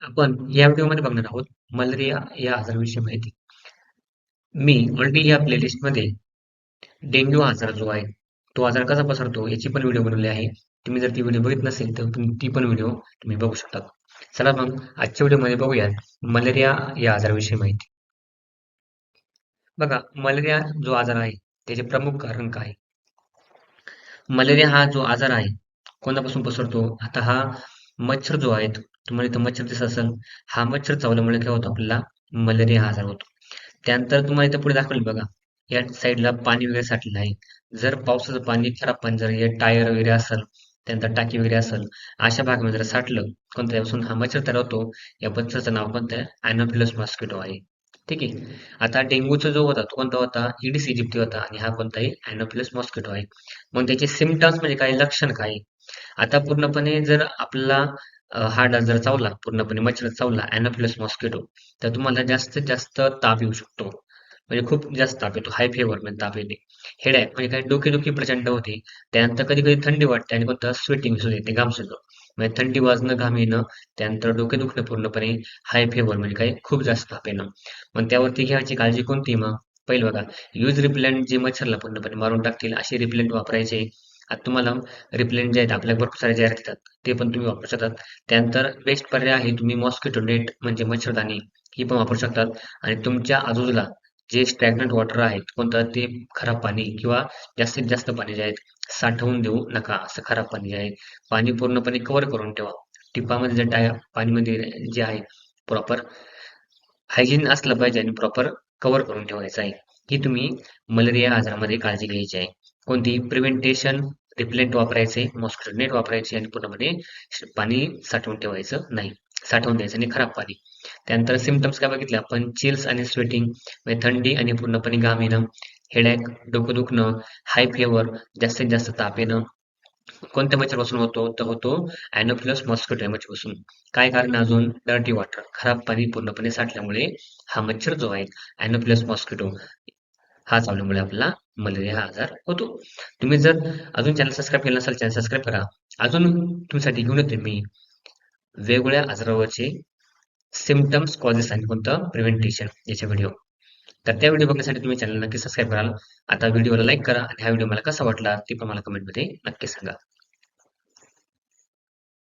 आपण या व्हिडिओमध्ये बघणार आहोत मलेरिया या आजाराविषयी माहिती. मी ऑलरेडी या प्लेलिस्टमध्ये डेंग्यू आजार जो आहे, तो आजार कसा पसरतो याची पण व्हिडिओ बनवली आहे. तुम्ही जर ती व्हिडिओ बघितली नसेल तर ती पण व्हिडिओ तुम्ही बघू शकता. चला मग आजच्या व्हिडिओमध्ये बघूयात मलेरिया या आजाराविषयी माहिती. बघा, मलेरिया जो आजार आहे त्याचे प्रमुख कारण काय? मलेरिया हा जो आजार आहे कोणापासून पसरतो? आता हा मच्छर जो आहे तुम्हाला इथं मच्छर दिसत असेल, हा मच्छर चावल्यामुळे काय होतं आपल्याला मलेरिया हा आजार होतो. त्यानंतर तुम्हाला इथं पुढे दाखवलं बघा, या साईडला पाणी वगैरे साठलेलं आहे. जर पावसाचं पाणी खराब पाणी जर हे टायर वगैरे असेल, त्यानंतर टाकी वगैरे असेल, अशा भागामध्ये जर साठलं कोणत्यापासून हा मच्छर तयार होतो. या मच्छरचं नाव कोणतं आहे? अॅनोफिलस मॉस्किटो आहे. ठीक आहे. आता डेंग्यूचा जो होता तो कोणता होता? इडिस इजिप्ती होता आणि हा कोणता आहे? अॅनोफिलस मॉस्किटो आहे. मग त्याचे सिम्पटम्स म्हणजे काय? लक्षण काय? आता पूर्णपणे जर आपला हा डास जर चावला, पूर्णपणे मच्छर चावला अॅनोफिलस मॉस्किटो, तर तुम्हाला जास्तीत जास्त ताप येऊ शकतो. म्हणजे खूप जास्त ताप येतो. हाय फेवर म्हणजे ताप येते. हेडॅक म्हणजे काय? डोकेदुखी प्रचंड होते. त्यानंतर कधी-कधी थंडी वाटते आणि कोणतं स्वेटिंग सुद्धा येते, घाम सुद्धा. म्हणजे थंडी वाजणं, घाम येणं, त्यानंतर डोके दुखणं पूर्णपणे, हाय फेवर म्हणजे काय? खूप जास्त ताप येणं. मग त्यावरती घ्यायची काळजी कोणती मग? पहिलं बघा, यूज रिपेलेंट जे मच्छरला पूर्णपणे मारून टाकतील असे रिपेलेंट वापरायचे. आता तुम्हाला रिपेलेंट जे आहेत आपल्या भरपूर सारे जाहिरात येतात, ते पण तुम्ही वापरू शकतात. त्यानंतर बेस्ट पर्याय आहे तुम्ही मॉस्किटो नेट म्हणजे मच्छरदाणी ही पण वापरू शकतात. आणि तुमच्या आजूबाजूला जे स्टॅग्नंट वॉटर आहेत, कोणतं ते खराब पाणी किंवा जास्तीत जास्त पाणी जे आहेत साठवून देऊ नका. असं खराब पाणी जे आहे, पाणी पूर्णपणे कव्हर करून ठेवा. टिपामध्ये जे पाणीमध्ये जे आहे प्रॉपर हायजीन असलं पाहिजे आणि प्रॉपर कव्हर करून ठेवायचं आहे. ही तुम्ही मलेरिया आजारामध्ये काळजी घ्यायची आहे. कोणती? प्रिव्हेंटेशन, रिपेलेंट वापरायचे, मॉस्किटो नेट वापरायचे आणि पूर्णपणे पाणी साठवून ठेवायचं नाही. साठवून द्यायचं आणि खराब पाणी. त्यानंतर सिम्पटम्स काय बघितले आपण? चिल्स आणि स्वेटिंग म्हणजे थंडी आणि पूर्णपणे घाम येणं, हेडॅक, डोकं दुखणं, हाय फेवर, जास्तीत जास्त ताप येणं. कोणत्या मच्छरपासून होतो? तर होतो अॅनोफिलस मॉस्किटो या मच्छरपासून. काय कारण आहे अजून? डर्टी वॉटर, खराब पाणी पूर्णपणे साठल्यामुळे हा मच्छर जो आहे अॅनोफिलस मॉस्किटो हा चावल्यामुळे आपला मलेरिया हा आजार होतो. तुम्ही जर अजून चॅनल सबस्क्राईब केलं नसेल, चॅनल सबस्क्राईब करा. अजून तुमच्यासाठी घेऊन येते मी वेगवेगळ्या आजारावरचे सिम्पटम्स, कॉजेस आणि कोणतं प्रिव्हेंटेशन याचे व्हिडिओ. तर त्या व्हिडिओ बघण्यासाठी तुम्ही चॅनल नक्की सबस्क्राईब कराल. आता व्हिडिओला लाईक करा आणि हा व्हिडिओ मला कसा वाटला ते पण मला कमेंटमध्ये नक्की सांगा.